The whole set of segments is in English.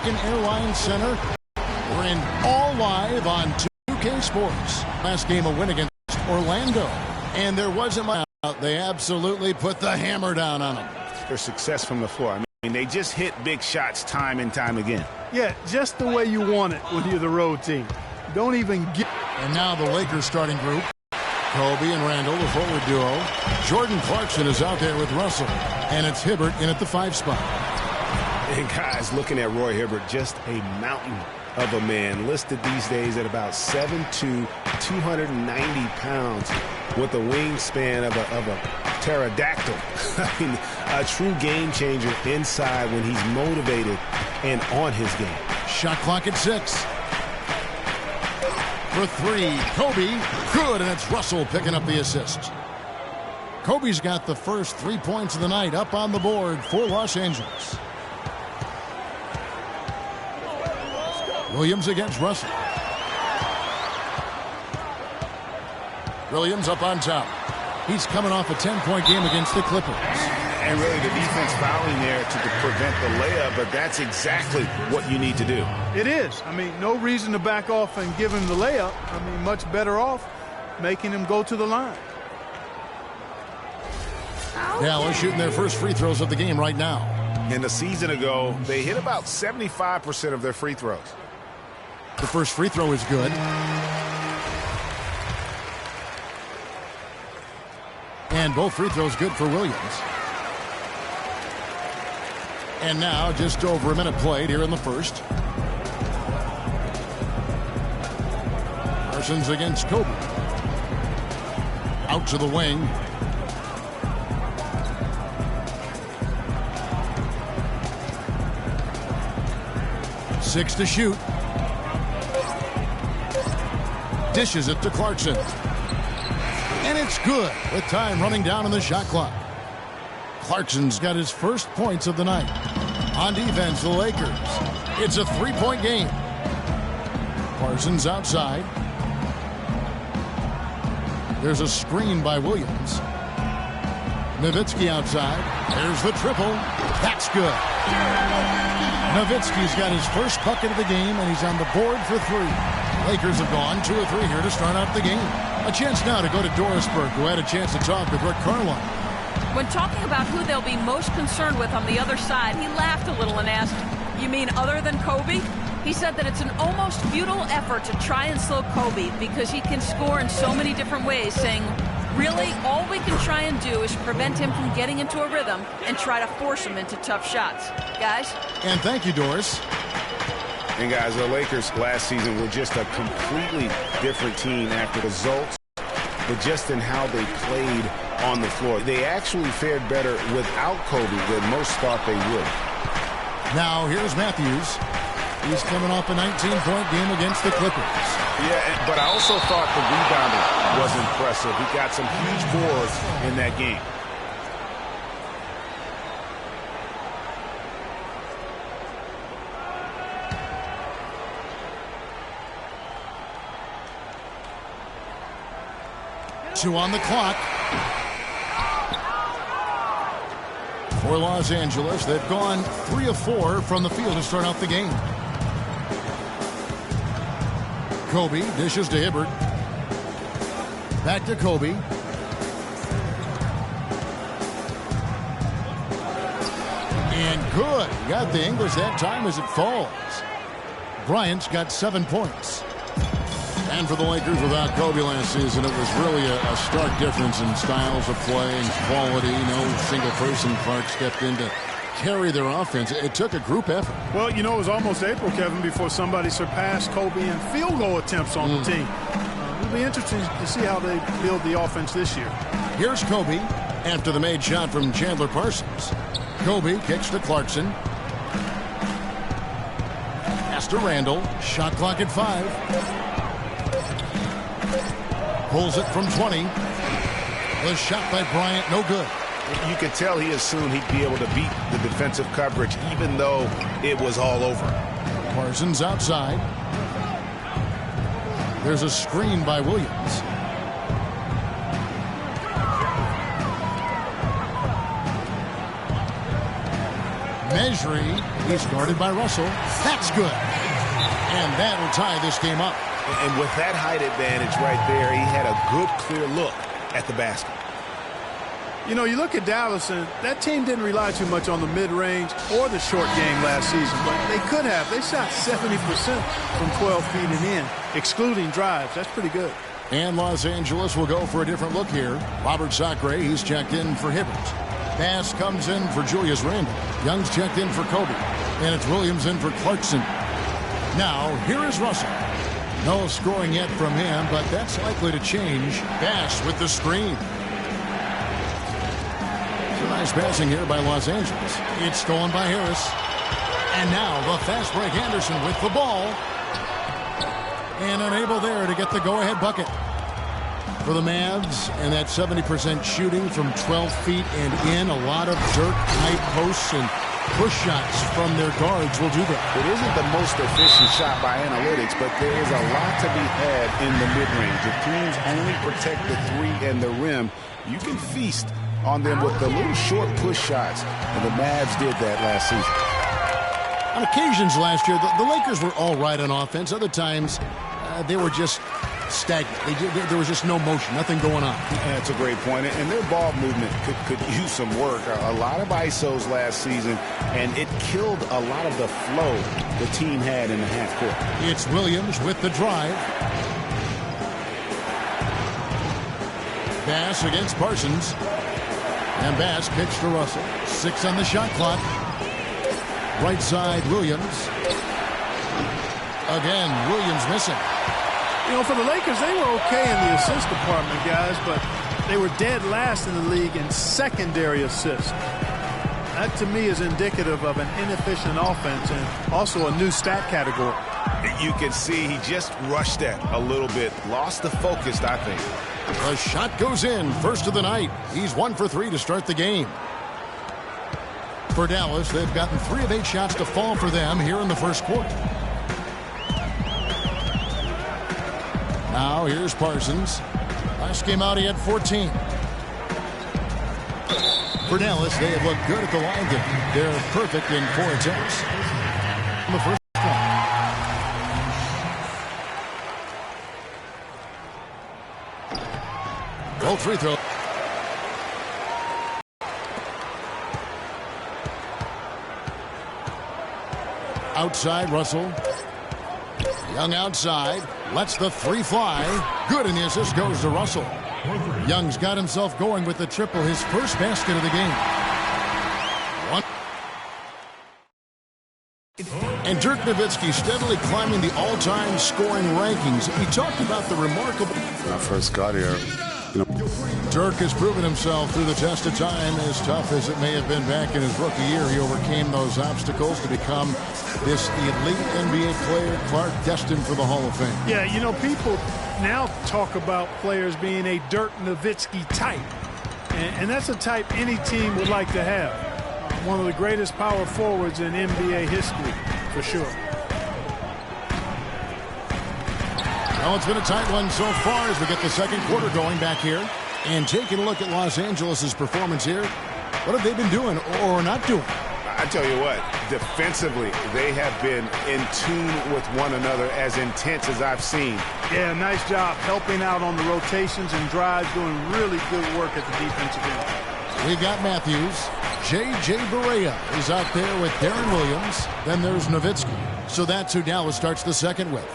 American Airlines Center. We're in all live on 2K Sports. Last game a win against Orlando. And there wasn't much out. They absolutely put the hammer down on them. Their success from the floor. I mean, they just hit big shots time and time again. Yeah, just the way you want it when you're the road team. Don't even get. And now the Lakers starting group. Kobe and Randall, the forward duo. Jordan Clarkson is out there with Russell. And it's Hibbert in at the 5 spot. And guys, looking at Roy Hibbert, just a mountain of a man. Listed these days at about 7'2", 290 pounds with a wingspan of a pterodactyl. I mean, a true game changer inside when he's motivated and on his game. Shot clock at 6. For 3, Kobe, good, and it's Russell picking up the assist. Kobe's got the first 3 points of the night up on the board for Los Angeles. Williams against Russell. Williams up on top. He's coming off a 10-point game against the Clippers. And really the defense fouling there to prevent the layup, but that's exactly what you need to do. It is. I mean, no reason to back off and give him the layup. I mean, much better off making him go to the line. Dallas shooting their first free throws of the game right now. And a season ago, they hit about 75% of their free throws. The first free throw is good. And both free throws good for Williams. And now just over a minute played here in the first. Parsons against Kobe. Out to the wing. Six to shoot. Dishes it to Clarkson. And it's good with time running down on the shot clock. Clarkson's got his first points of the night. On defense, the Lakers. It's a 3-point game. Parsons outside. There's a screen by Williams. Nowitzki outside. There's the triple. That's good. Nowitzki's got his first bucket of the game, and he's on the board for 3. Lakers have gone 2 or 3 here to start out the game. A chance now to go to Dorisburg, who had a chance to talk with Rick Carlisle. When talking about who they'll be most concerned with on the other side, he laughed a little and asked, "You mean other than Kobe?" He said that it's an almost futile effort to try and slow Kobe because he can score in so many different ways, saying, really, all we can try and do is prevent him from getting into a rhythm and try to force him into tough shots. Guys? And thank you, Doris. And guys, the Lakers last season were just a completely different team after results, but just in how they played on the floor. They actually fared better without Kobe than most thought they would. Now here's Matthews. He's coming off a 19-point game against the Clippers. Yeah, but I also thought the rebounding was impressive. He got some huge boards in that game. Two on the clock. For Los Angeles, they've gone 3 of 4 from the field to start out the game. Kobe dishes to Hibbert. Back to Kobe. And good. Got the English that time as it falls. Bryant's got 7 points. And for the Lakers, without Kobe last season, it was really a stark difference in styles of play and quality. No single person. Clark stepped in to carry their offense. It took a group effort. Well, you know, it was almost April, Kevin, before somebody surpassed Kobe in field goal attempts on the team. It'll be interesting to see how they build the offense this year. Here's Kobe after the made shot from Chandler Parsons. Kobe kicks to Clarkson. Pass to Randall. Shot clock at 5. Pulls it from 20. The shot by Bryant, no good. You could tell he assumed he'd be able to beat the defensive coverage, even though it was all over. Parsons outside. There's a screen by Williams. Measuring. He's guarded by Russell. That's good. And that'll tie this game up. And with that height advantage right there, he had a good, clear look at the basket. You know, you look at Dallas, and that team didn't rely too much on the mid-range or the short game last season, but they could have. They shot 70% from 12 feet and in, excluding drives. That's pretty good. And Los Angeles will go for a different look here. Robert Sacre, he's checked in for Hibbert. Bass comes in for Julius Randle. Young's checked in for Kobe. And it's Williams in for Clarkson. Now, here is Russell. No scoring yet from him, but that's likely to change. Bass with the screen. Nice passing here by Los Angeles. It's stolen by Harris. And now the fast break Anderson with the ball. And unable there to get the go-ahead bucket for the Mavs. And that 70% shooting from 12 feet and in. A lot of Dirk high posts and push shots from their guards will do that. It isn't the most efficient shot by analytics, but there is a lot to be had in the mid-range. If teams only protect the three and the rim, you can feast on them with the little short push shots, and the Mavs did that last season. On occasions last year, the Lakers were all right on offense. Other times, they were just stagnant. There was just no motion, nothing going on. That's a great point, and their ball movement could use some work. A lot of ISOs last season, and it killed a lot of the flow the team had in the half court. It's Williams with the drive. Bass against Parsons. And Bass kicks to Russell. 6 on the shot clock. Right side, Williams. Again, Williams missing. You know, for the Lakers, they were okay in the assist department, guys, but they were dead last in the league in secondary assists. That, to me, is indicative of an inefficient offense and also a new stat category. You can see he just rushed that a little bit. Lost the focus, I think. The shot goes in. First of the night. He's 1 for 3 to start the game. For Dallas, they've gotten 3 of 8 shots to fall for them here in the first quarter. Now here's Parsons. Last game out, he had 14. For Dallas, they have looked good at the line. They're perfect in 4 attempts. In the first both free throw. Outside, Russell. Young outside. Lets the 3 fly. Good, and the assist goes to Russell. Young's got himself going with the triple, his first basket of the game. And Dirk Nowitzki steadily climbing the all-time scoring rankings. We talked about the remarkable... When I first got here, Dirk has proven himself through the test of time. As tough as it may have been back in his rookie year, he overcame those obstacles to become this elite NBA player, Clark, destined for the Hall of Fame. Yeah, you know, people now talk about players being a Dirk Nowitzki type. And that's a type any team would like to have. One of the greatest power forwards in NBA history, for sure. Well, it's been a tight one so far as we get the second quarter going back here. And taking a look at Los Angeles' performance here, what have they been doing or not doing? I tell you what, defensively, they have been in tune with one another, as intense as I've seen. Yeah, nice job helping out on the rotations and drives, doing really good work at the defensive end. We've got Matthews. J.J. Barea is out there with Darren Williams. Then there's Nowitzki. So that's who Dallas starts the second with.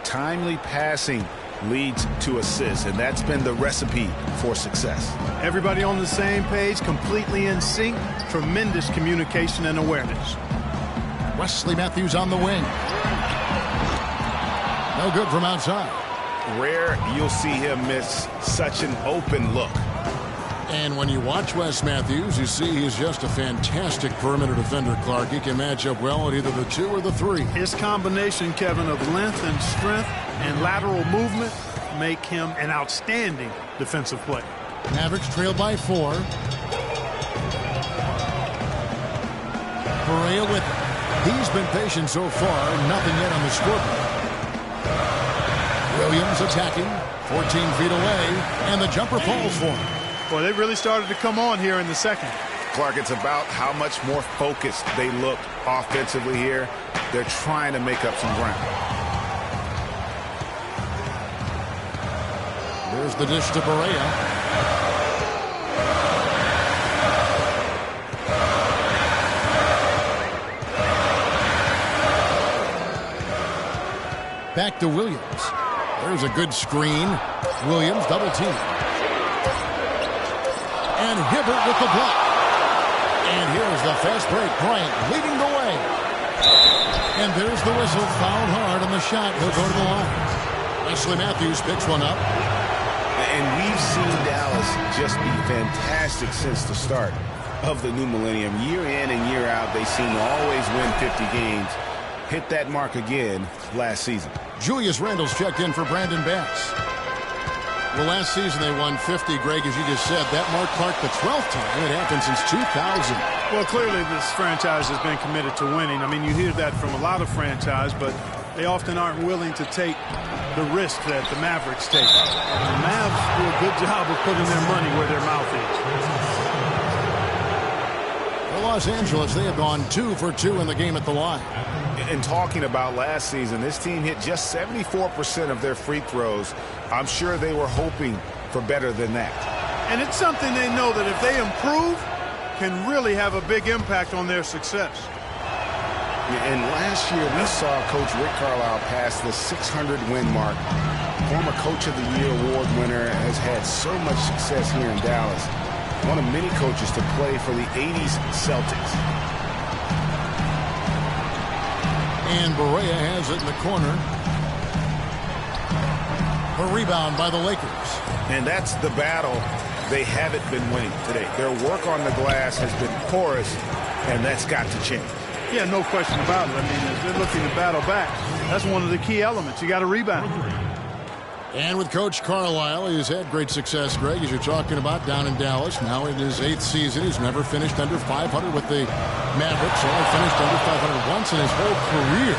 Timely passing leads to assists, and that's been the recipe for success. Everybody on the same page, completely in sync, tremendous communication and awareness. Wesley Matthews on the wing. No good from outside. Rare you'll see him miss such an open look. And when you watch Wes Matthews, you see he's just a fantastic perimeter defender, Clark. He can match up well at either the 2 or the 3. His combination, Kevin, of length and strength and lateral movement make him an outstanding defensive player. Mavericks trail by 4. Barea with it. He's been patient so far. Nothing yet on the scoreboard. Williams attacking. 14 feet away. And the jumper falls for him. Boy, they really started to come on here in the second. Clark, it's about how much more focused they look offensively here. They're trying to make up some ground. There's the dish to Barea. Back to Williams. There's a good screen. Williams double team. And Hibbert with the block. And here's the fast break. Bryant leading the way. And there's the whistle. Fouled hard on the shot. He'll go to the line. Wesley Matthews picks one up. And we've seen Dallas just be fantastic since the start of the new millennium. Year in and year out, they seem to always win 50 games. Hit that mark again last season. Julius Randle's checked in for Brandon Bass. Well, last season they won 50, Greg, as you just said. That marked Clark the 12th time. It happened since 2000. Well, clearly this franchise has been committed to winning. I mean, you hear that from a lot of franchises, but they often aren't willing to take the risk that the Mavericks take. The Mavs do a good job of putting their money where their mouth is. For Los Angeles, they have gone 2 for 2 in the game at the line. And talking about last season, this team hit just 74% of their free throws. I'm sure they were hoping for better than that. And it's something they know that if they improve, can really have a big impact on their success. And last year, we saw Coach Rick Carlisle pass the 600-win mark. Former Coach of the Year award winner, has had so much success here in Dallas. One of many coaches to play for the 80s Celtics. And Barea has it in the corner. A rebound by the Lakers. And that's the battle they haven't been winning today. Their work on the glass has been porous, and that's got to change. Yeah, no question about it. I mean, as they're looking to battle back, that's one of the key elements. You got to rebound. And with Coach Carlisle, he's had great success, Greg, as you're talking about, down in Dallas. Now in his 8th season, he's never finished under 500 with the Mavericks. Only finished under 500 once in his whole career.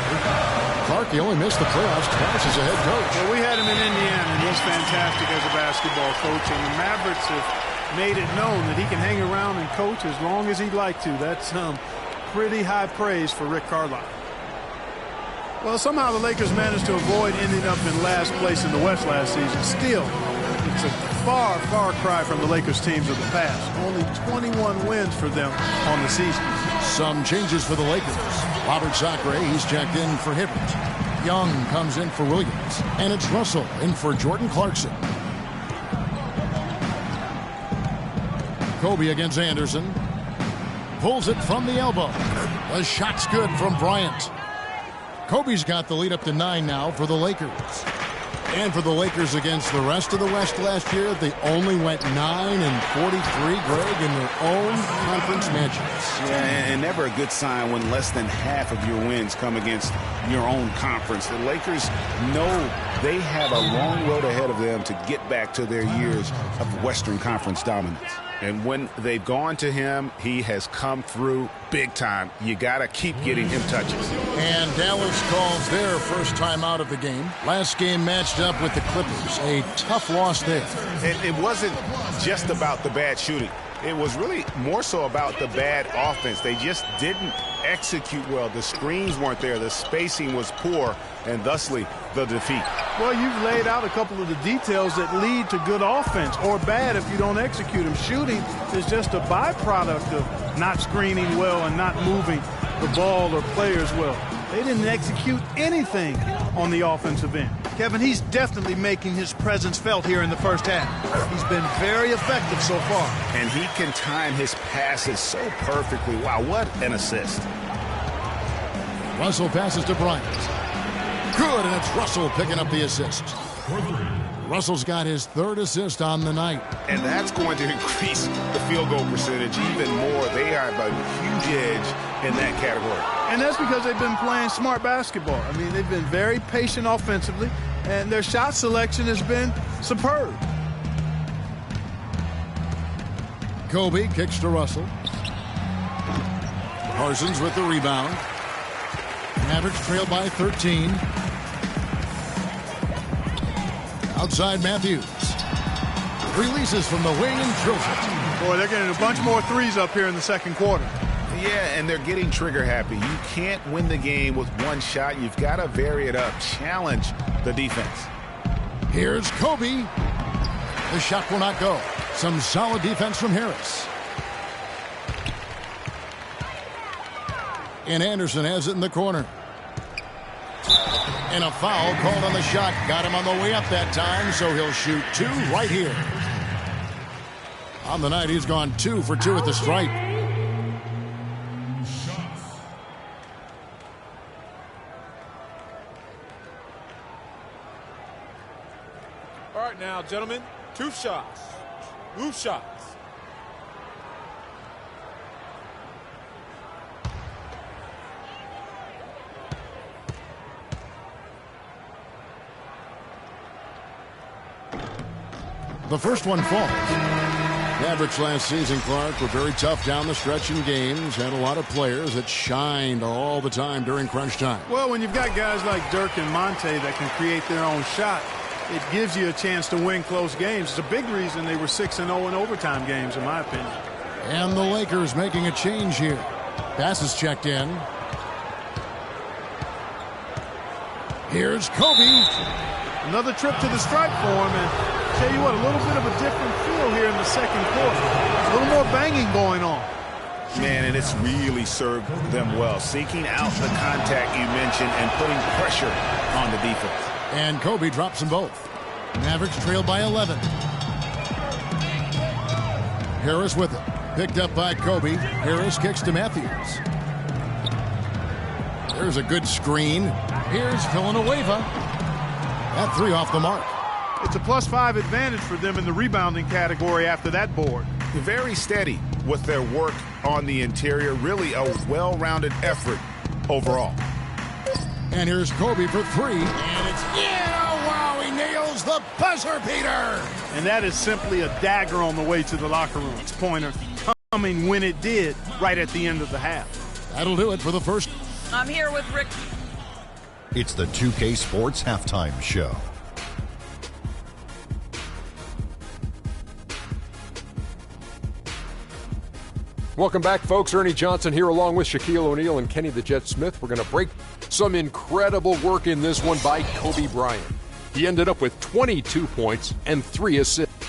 Clark, he only missed the playoffs twice as a head coach. Well, we had him in Indiana, and he's fantastic as a basketball coach. And the Mavericks have made it known that he can hang around and coach as long as he'd like to. That's pretty high praise for Rick Carlisle. Well, somehow the Lakers managed to avoid ending up in last place in the West last season. Still, it's a far, far cry from the Lakers teams of the past. Only 21 wins for them on the season. Some changes for the Lakers. Robert Sacre, he's checked in for Hibbert. Young comes in for Williams. And it's Russell in for Jordan Clarkson. Kobe against Anderson. Pulls it from the elbow. The shot's good from Bryant. Kobe's got the lead up to 9 now for the Lakers. And for the Lakers against the rest of the West last year, they only went 9 and 43, Greg, in their own conference matchups. Yeah, and never a good sign when less than half of your wins come against your own conference. The Lakers know they have a long road ahead of them to get back to their years of Western Conference dominance. And when they've gone to him, he has come through big time. You got to keep getting him touches. And Dallas calls their first time out of the game. Last game matched up with the Clippers. A tough loss there. It wasn't just about the bad shooting. It was really more so about the bad offense. They just didn't execute well. The screens weren't there. The spacing was poor, and thusly the defeat. Well, you've laid out a couple of the details that lead to good offense or bad if you don't execute them. Shooting is just a byproduct of not screening well and not moving the ball or players well. They didn't execute anything on the offensive end. Kevin, he's definitely making his presence felt here in the first half. He's been very effective so far. And he can time his passes so perfectly. Wow, what an assist. Russell passes to Bryant. Good, and it's Russell picking up the assist. Russell's got his 3rd assist on the night. And that's going to increase the field goal percentage even more. They have a huge edge in that category. And that's because they've been playing smart basketball. I mean, they've been very patient offensively, and their shot selection has been superb. Kobe kicks to Russell. Parsons with the rebound. Mavericks trail by 13. Outside Matthews. Releases from the wing and drills it. Boy, they're getting a bunch more threes up here in the second quarter. Yeah, and they're getting trigger happy. You can't win the game with one shot. You've got to vary it up, challenge the defense. Here's Kobe. The shot will not go. Some solid defense from Harris. And Anderson has it in the corner. And a foul called on the shot. Got him on the way up that time, so he'll shoot 2 right here. On the night, he's gone 2 for 2 at the stripe. All right now, gentlemen, 2 shots. 2 shots. The first one falls. Mavericks last season, Clark, were very tough down the stretch in games. Had a lot of players that shined all the time during crunch time. Well, when you've got guys like Dirk and Monte that can create their own shot, it gives you a chance to win close games. It's a big reason they were 6-0 in overtime games, in my opinion. And the Lakers making a change here. Pass is checked in. Here's Kobe. Another trip to the stripe for him, and tell you what, a little bit of a different feel here in the second quarter. A little more banging going on. Man, and it's really served them well. Seeking out the contact you mentioned and putting pressure on the defense. And Kobe drops them both. Mavericks trail by 11. Harris with it. Picked up by Kobe. Harris kicks to Matthews. There's a good screen. Here's Villanueva. That 3 off the mark. It's a +5 advantage for them in the rebounding category after that board. Very steady with their work on the interior. Really a well-rounded effort overall. And here's Kobe for 3. And it's wow, he nails the buzzer beater. And that is simply a dagger on the way to the locker room. It's pointer coming when it did right at the end of the half. That'll do it for the first. I'm here with Rick. It's the 2K Sports Halftime Show. Welcome back, folks. Ernie Johnson here along with Shaquille O'Neal and Kenny the Jet Smith. We're going to break some incredible work in this one by Kobe Bryant. He ended up with 22 points and 3 assists.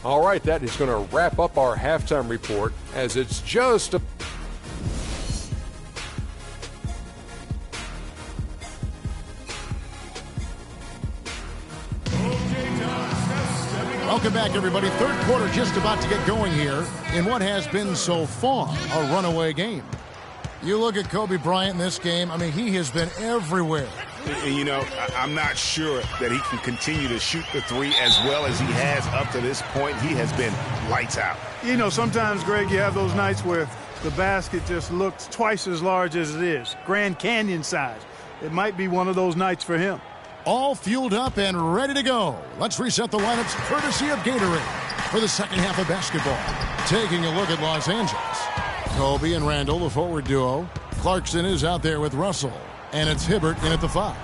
All right, that is going to wrap up our halftime report as it's just a... Welcome back, everybody. Third quarter just about to get going here in what has been so far a runaway game. You look at Kobe Bryant in this game, I mean, he has been everywhere. And, you know, I'm not sure that he can continue to shoot the 3 as well as he has up to this point. He has been lights out. You know, sometimes, Greg, you have those nights where the basket just looks twice as large as it is. Grand Canyon size. It might be one of those nights for him. All fueled up and ready to go. Let's reset the lineups courtesy of Gatorade for the second half of basketball. Taking a look at Los Angeles. Kobe and Randall, the forward duo. Clarkson is out there with Russell. And it's Hibbert in at the 5.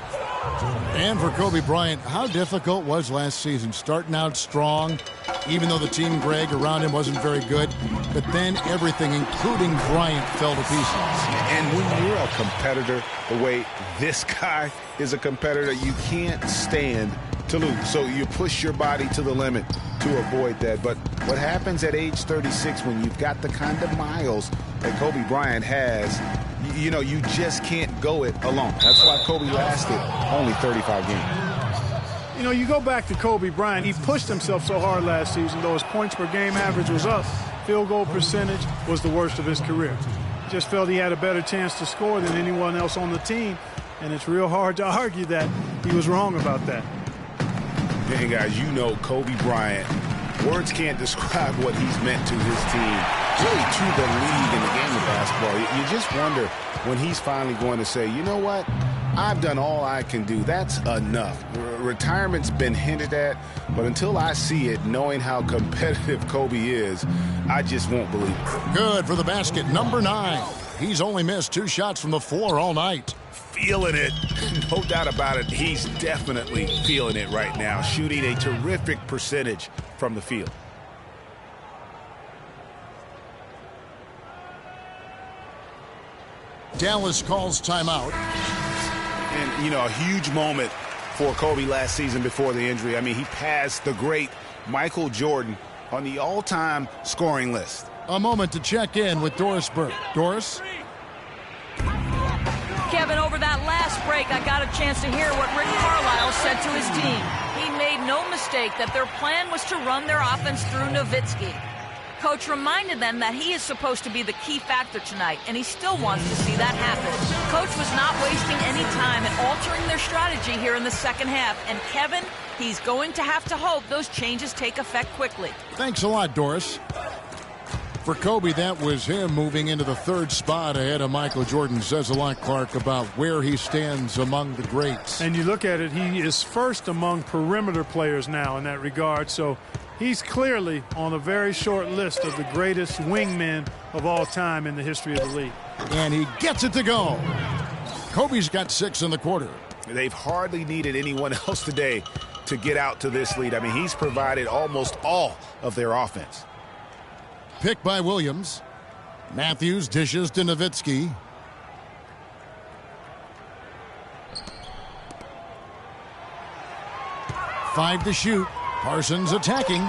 And for Kobe Bryant, how difficult was last season? Starting out strong, even though the team, Greg, around him wasn't very good. But then everything, including Bryant, fell to pieces. And when you're a competitor, the way this guy is a competitor, you can't stand to lose. So you push your body to the limit to avoid that. But what happens at age 36 when you've got the kind of miles that Kobe Bryant has, you know, you just can't go it alone. That's why Kobe lasted only 35 games. You know, you go back to Kobe Bryant. He pushed himself so hard last season, though his points per game average was up. Field goal percentage was the worst of his career. Just felt he had a better chance to score than anyone else on the team. And it's real hard to argue that he was wrong about that. Hey, guys, you know Kobe Bryant, words can't describe what he's meant to his team, really to the league in the game of basketball. You just wonder when he's finally going to say, you know what, I've done all I can do. That's enough. Retirement's been hinted at, but until I see it, knowing how competitive Kobe is, I just won't believe it. Good for the basket, number 9. He's only missed 2 shots from the floor all night. Feeling it. No doubt about it. He's definitely feeling it right now. Shooting a terrific percentage from the field. Dallas calls timeout. And, you know, a huge moment for Kobe last season before the injury. I mean, he passed the great Michael Jordan on the all-time scoring list. A moment to check in with Doris Burke. Doris? Kevin, over that last break, I got a chance to hear what Rick Carlisle said to his team. He made no mistake that their plan was to run their offense through Nowitzki. Coach reminded them that he is supposed to be the key factor tonight, and he still wants to see that happen. Coach was not wasting any time in altering their strategy here in the second half. And Kevin, he's going to have to hope those changes take effect quickly. Thanks a lot, Doris. For Kobe, that was him moving into the third spot ahead of Michael Jordan. Says a lot, Clark, about where he stands among the greats. And you look at it, he is first among perimeter players now in that regard. So he's clearly on a very short list of the greatest wingmen of all time in the history of the league. And he gets it to go. Kobe's got 6 in the quarter. They've hardly needed anyone else today to get out to this lead. I mean, he's provided almost all of their offense. Pick by Williams. Matthews dishes to Nowitzki. Five to shoot. Parsons attacking.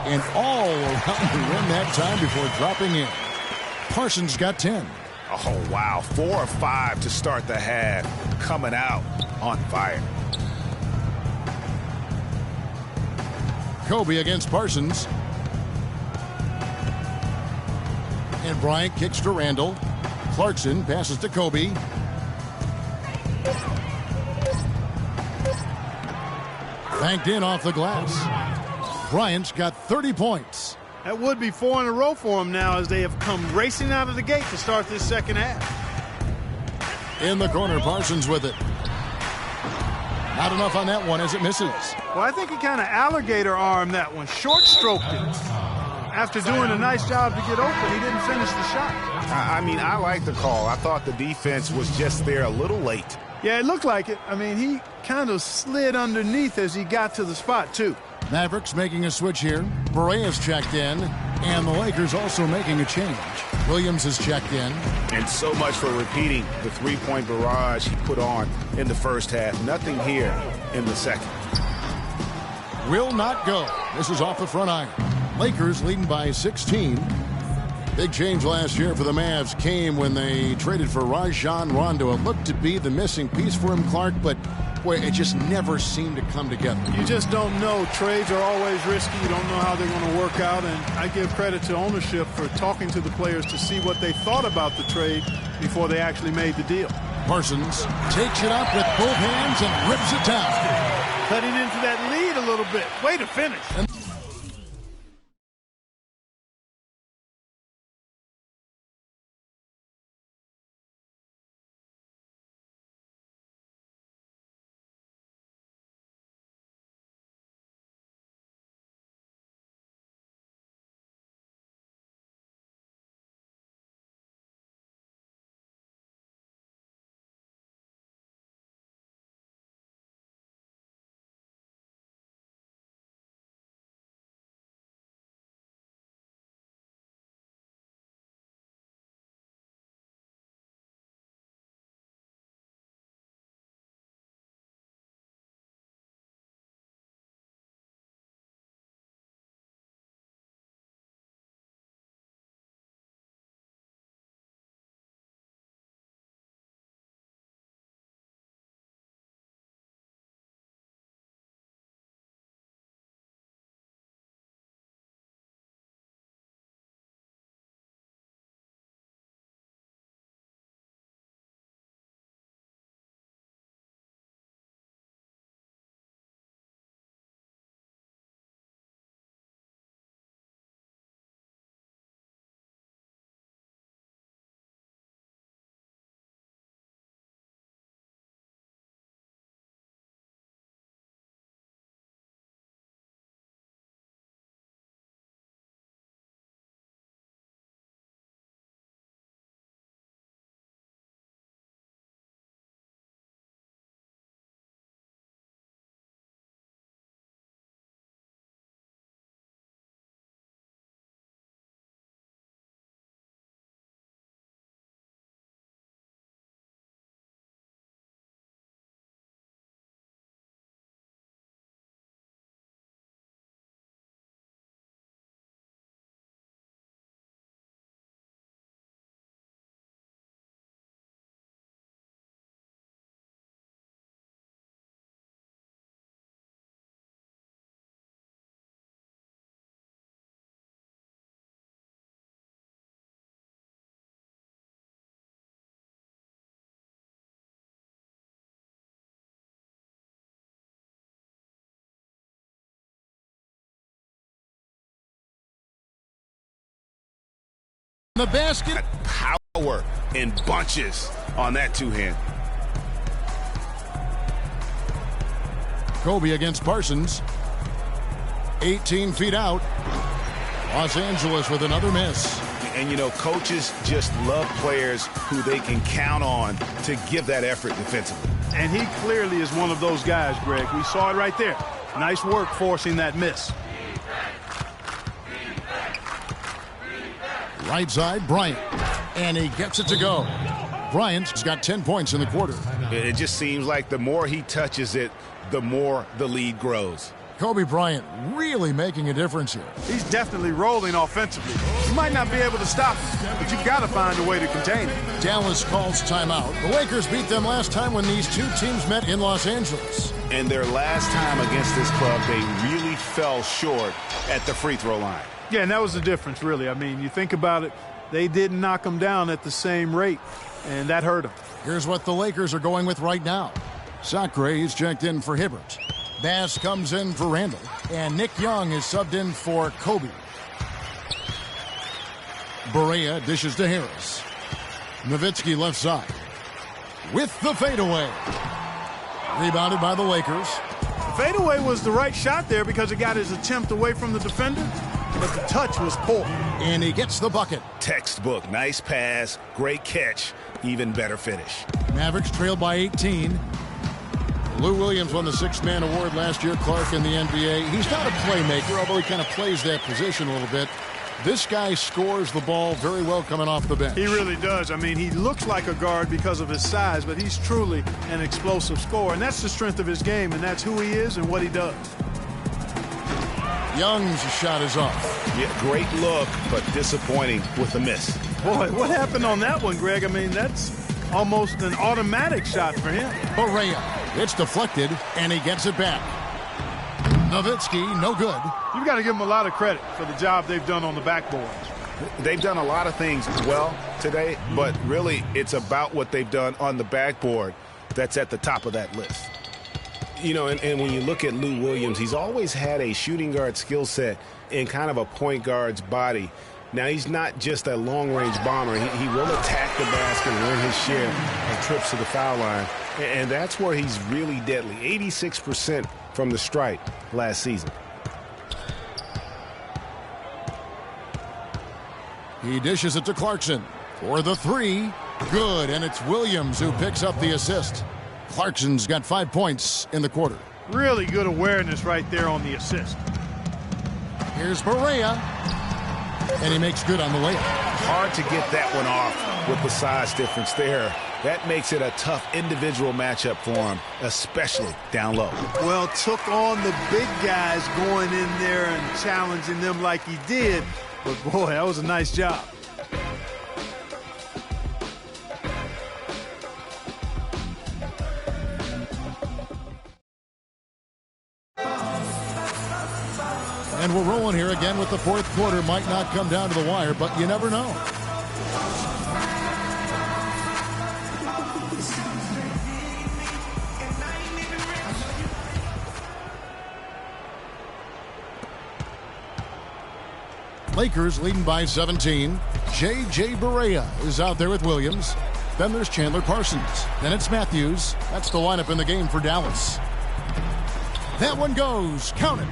And all around the rim that time before dropping in. Parsons got 10. Oh, wow. 4 of 5 to start the half. Coming out on fire. Kobe against Parsons. And Bryant kicks to Randall. Clarkson passes to Kobe. Banked in off the glass. Bryant's got 30 points. That would be 4 in a row for him now as they have come racing out of the gate to start this second half. In the corner, Parsons with it. Not enough on that one as it misses. Well, I think he kind of alligator armed that one, short stroked it. After doing a nice job to get open, he didn't finish the shot. I mean, I like the call. I thought the defense was just there a little late. Yeah, it looked like it. I mean, he kind of slid underneath as he got to the spot, too. Mavericks making a switch here. Boreas checked in, and the Lakers also making a change. Williams is checked in. And so much for repeating the three-point barrage he put on in the first half. Nothing here in the second. Will not go. This is off the front iron. Lakers leading by 16. Big change last year for the Mavs came when they traded for Rajon Rondo. It looked to be the missing piece for him, Clark, but boy, it just never seemed to come together. You just don't know. Trades are always risky. You don't know how they're going to work out, and I give credit to ownership for talking to the players to see what they thought about the trade before they actually made the deal. Parsons takes it up with both hands and rips it down. Cutting into that lead a little bit. Way to finish. The basket. Power in bunches on that two-hand. Kobe against Parsons. 18 feet out. Los Angeles with another miss. And, you know, coaches just love players who they can count on to give that effort defensively. And he clearly is one of those guys, Greg. We saw it right there. Nice work forcing that miss. Right side, Bryant. And he gets it to go. Bryant's got 10 points in the quarter. It just seems like the more he touches it, the more the lead grows. Kobe Bryant really making a difference here. He's definitely rolling offensively. You might not be able to stop him, but you've got to find a way to contain him. Dallas calls timeout. The Lakers beat them last time when these two teams met in Los Angeles. And their last time against this club, they really fell short at the free throw line. Yeah, and that was the difference, really. I mean, you think about it, they didn't knock them down at the same rate, and that hurt them. Here's what the Lakers are going with right now. Sacre is checked in for Hibbert. Bass comes in for Randall. And Nick Young is subbed in for Kobe. Barea dishes to Harris. Nowitzki left side. With the fadeaway. Rebounded by the Lakers. The fadeaway was the right shot there because it got his attempt away from the defender, but the touch was poor. And he gets the bucket. Textbook. Nice pass. Great catch. Even better finish. Mavericks trailed by 18. Lou Williams won the Sixth-Man Award last year, Clark, in the NBA. He's not a playmaker, although he kind of plays that position a little bit. This guy scores the ball very well coming off the bench. He really does. I mean, he looks like a guard because of his size, but he's truly an explosive scorer. And that's the strength of his game, and that's who he is and what he does. Young's shot is off. Yeah, great look, but disappointing with the miss. Boy, what happened on that one, Greg? I mean, that's almost an automatic shot for him. Barea. It's deflected, and he gets it back. Nowitzki, no good. You've got to give them a lot of credit for the job they've done on the backboards. They've done a lot of things well today, but really it's about what they've done on the backboard that's at the top of that list. You know, and when you look at Lou Williams, he's always had a shooting guard skill set in kind of a point guard's body. Now, he's not just a long-range bomber. He will attack the basket and earn his share of trips to the foul line. And that's where he's really deadly. 86% from the stripe last season. He dishes it to Clarkson for the three. Good, and it's Williams who picks up the assist. Clarkson's got 5 points in the quarter. Really good awareness right there on the assist. Here's Barea. And he makes good on the layup. Hard to get that one off with the size difference there. That makes it a tough individual matchup for him, especially down low. Well, took on the big guys going in there and challenging them like he did. But, boy, that was a nice job. And we're rolling here again with the fourth quarter. Might not come down to the wire, but you never know. Lakers leading by 17. J.J. Barea is out there with Williams. Then there's Chandler Parsons. Then it's Matthews. That's the lineup in the game for Dallas. That one goes. Count it.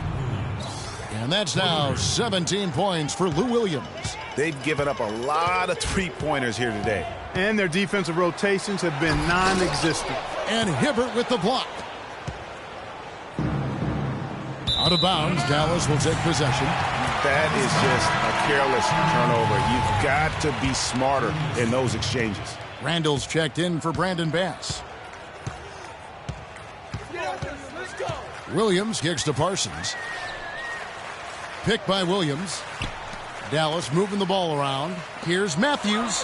And that's now 17 points for Lou Williams. They've given up a lot of three-pointers here today. And their defensive rotations have been non-existent. And Hibbert with the block. Out of bounds, Dallas will take possession. That is just a careless turnover. You've got to be smarter in those exchanges. Randall's checked in for Brandon Bass. Williams kicks to Parsons. Picked by Williams. Dallas moving the ball around. Here's Matthews.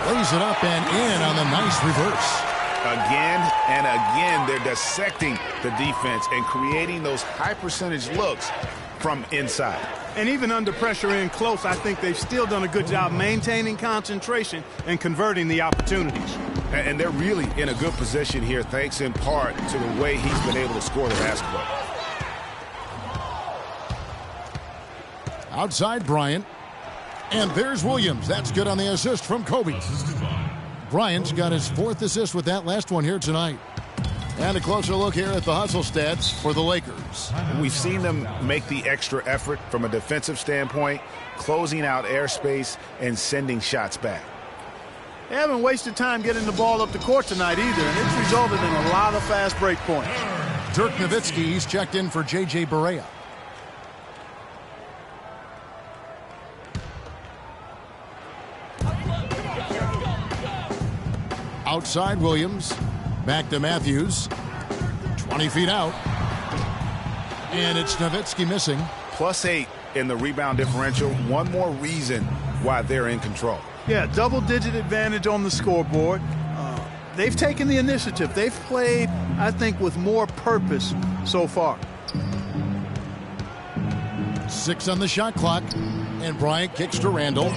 Lays it up and in on the nice reverse. Again and again, they're dissecting the defense and creating those high-percentage looks from inside. And even under pressure in close, I think they've still done a good job maintaining concentration and converting the opportunities. And they're really in a good position here, thanks in part to the way he's been able to score the basketball. Outside Bryant. And there's Williams. That's good on the assist from Kobe. Bryant's got his 4th assist with that last one here tonight. And a closer look here at the hustle stats for the Lakers. We've seen them make the extra effort from a defensive standpoint, closing out airspace and sending shots back. They haven't wasted time getting the ball up the court tonight either, and it's resulted in a lot of fast break points. Dirk Nowitzki, he's checked in for J.J. Barea. Outside Williams. Back to Matthews. 20 feet out. And it's Nowitzki missing. +8 in the rebound differential. One more reason why they're in control. Yeah, double-digit advantage on the scoreboard. They've taken the initiative. They've played, I think, with more purpose so far. 6 on the shot clock. And Bryant kicks to Randall.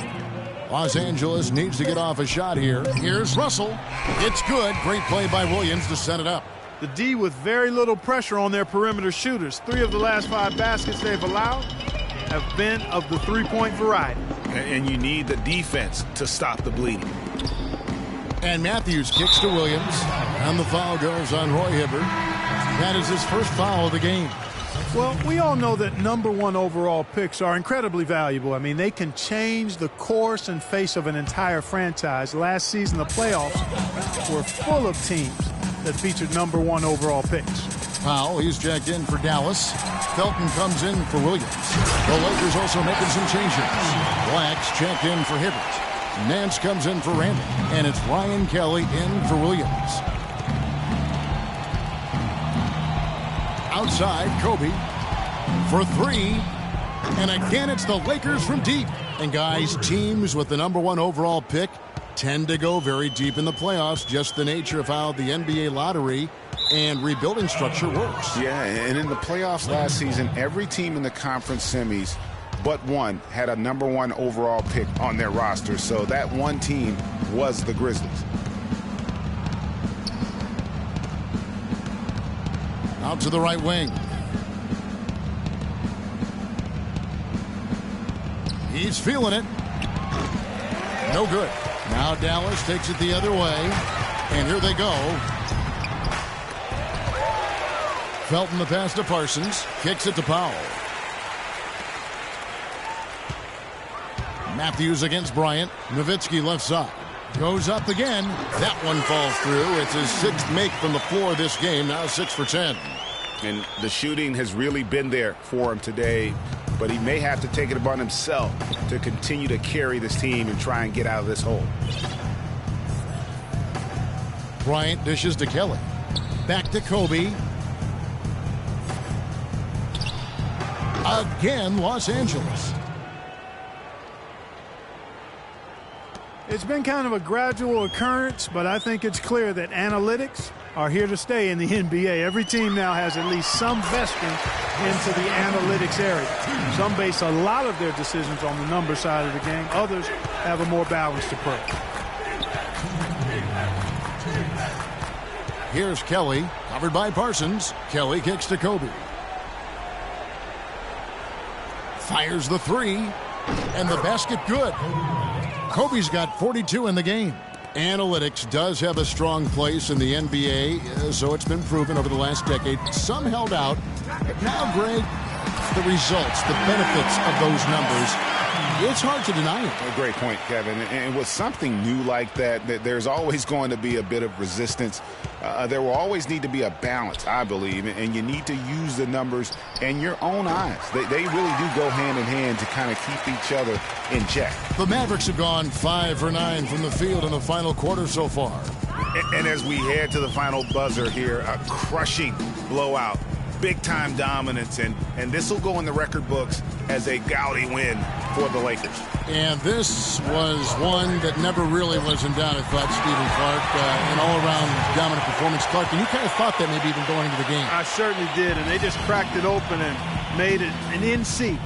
Los Angeles needs to get off a shot here. Here's Russell. It's good. Great play by Williams to set it up. The D with very little pressure on their perimeter shooters. 3 of the last 5 baskets they've allowed have been of the three-point variety. And you need the defense to stop the bleeding. And Matthews kicks to Williams. And the foul goes on Roy Hibbert. That is his first foul of the game. Well, we all know that #1 overall picks are incredibly valuable. I mean, they can change the course and face of an entire franchise. Last season, the playoffs were full of teams that featured #1 overall picks. Powell, he's checked in for Dallas. Felton comes in for Williams. The Lakers also making some changes. Black's checked in for Hibbert. Nance comes in for Randall. And it's Ryan Kelly in for Williams. Outside, Kobe for 3. And again, it's the Lakers from deep. And guys, teams with the #1 overall pick tend to go very deep in the playoffs. Just the nature of how the NBA lottery and rebuilding structure works. Yeah, and in the playoffs last season, every team in the conference semis but one had a #1 overall pick on their roster. So that one team was the Grizzlies. Out to the right wing. He's feeling it. No good. Now Dallas takes it the other way. And here they go. Felton the pass to Parsons. Kicks it to Powell. Matthews against Bryant. Nowitzki left side. Goes up again. That one falls through. It's his 6th make from the floor this game. Now 6 for 10. And the shooting has really been there for him today. But he may have to take it upon himself to continue to carry this team and try and get out of this hole. Bryant dishes to Kelly. Back to Kobe. Again, Los Angeles. It's been kind of a gradual occurrence, but I think it's clear that analytics are here to stay in the NBA. Every team now has at least some vesting into the analytics area. Some base a lot of their decisions on the number side of the game. Others have a more balanced approach. Here's Kelly, covered by Parsons. Kelly kicks to Kobe. Fires the 3, and the basket good. Kobe's got 42 in the game. Analytics does have a strong place in the NBA, so it's been proven over the last decade. Some held out, but now, Greg, the results, the benefits of those numbers, it's hard to deny it. A great point, Kevin. And with something new like that, there's always going to be a bit of resistance. There will always need to be a balance, I believe, and you need to use the numbers and your own eyes. They really do go hand in hand to kind of keep each other in check. The Mavericks have gone 5 for 9 from the field in the final quarter so far. And as we head to the final buzzer here, a crushing blowout. Big-time dominance, and this will go in the record books as a gaudy win for the Lakers. And this was one that never really was in doubt, I thought, Stephen Clark. An all-around dominant performance. Clark, and you kind of thought that maybe even going into the game. I certainly did, and they just cracked it open and made it an NC.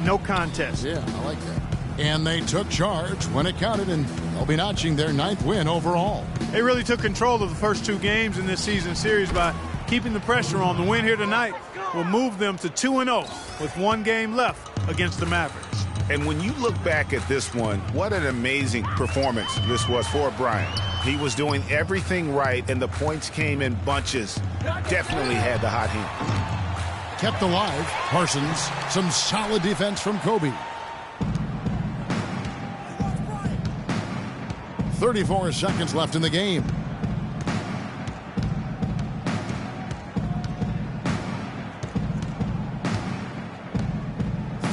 No contest. Yeah, I like that. And they took charge when it counted, and they'll be notching their 9th win overall. They really took control of the first 2 games in this season series by keeping the pressure on. The win here tonight will move them to 2-0 with 1 game left against the Mavericks. And when you look back at this one, what an amazing performance this was for Bryant. He was doing everything right, and the points came in bunches. Definitely had the hot hand. Kept alive. Parsons, some solid defense from Kobe. 34 seconds left in the game.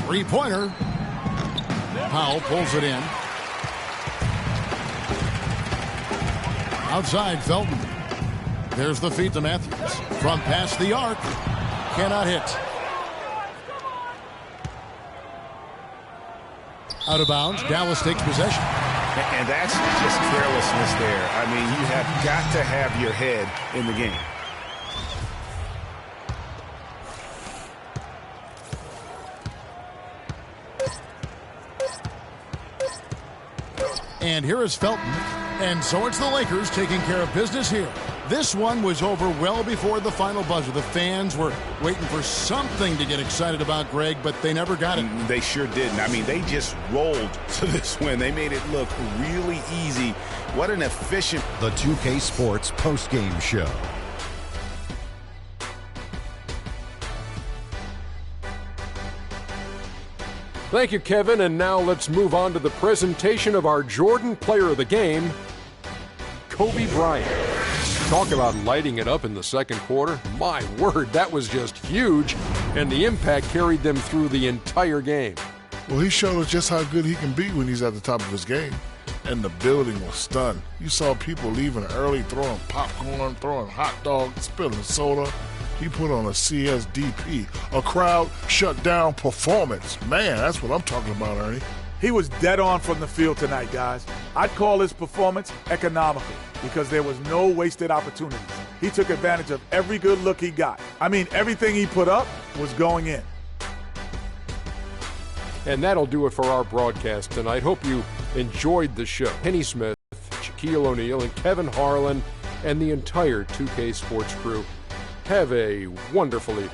Three-pointer. Powell pulls it in. Outside, Felton. There's the feed to Matthews. From past the arc. Cannot hit. Out of bounds. Dallas takes possession. And that's just carelessness there. I mean, you have got to have your head in the game. And here is Felton. And so it's the Lakers taking care of business here. This one was over well before the final buzzer. The fans were waiting for something to get excited about, Greg, but they never got it. They sure didn't. I mean, they just rolled to this win. They made it look really easy. What an efficient... The 2K Sports postgame show. Thank you, Kevin. And now let's move on to the presentation of our Jordan Player of the Game, Kobe Bryant. Talk about lighting it up in the second quarter. My word, that was just huge. And the impact carried them through the entire game. Well, he showed us just how good he can be when he's at the top of his game. And the building was stunned. You saw people leaving early, throwing popcorn, throwing hot dogs, spilling soda. He put on a CSDP, a crowd shut down performance. Man, that's what I'm talking about, Ernie. He was dead on from the field tonight, guys. I'd call his performance economical because there was no wasted opportunities. He took advantage of every good look he got. I mean, everything he put up was going in. And that'll do it for our broadcast tonight. Hope you enjoyed the show. Kenny Smith, Shaquille O'Neal, and Kevin Harlan, and the entire 2K Sports crew. Have a wonderful evening.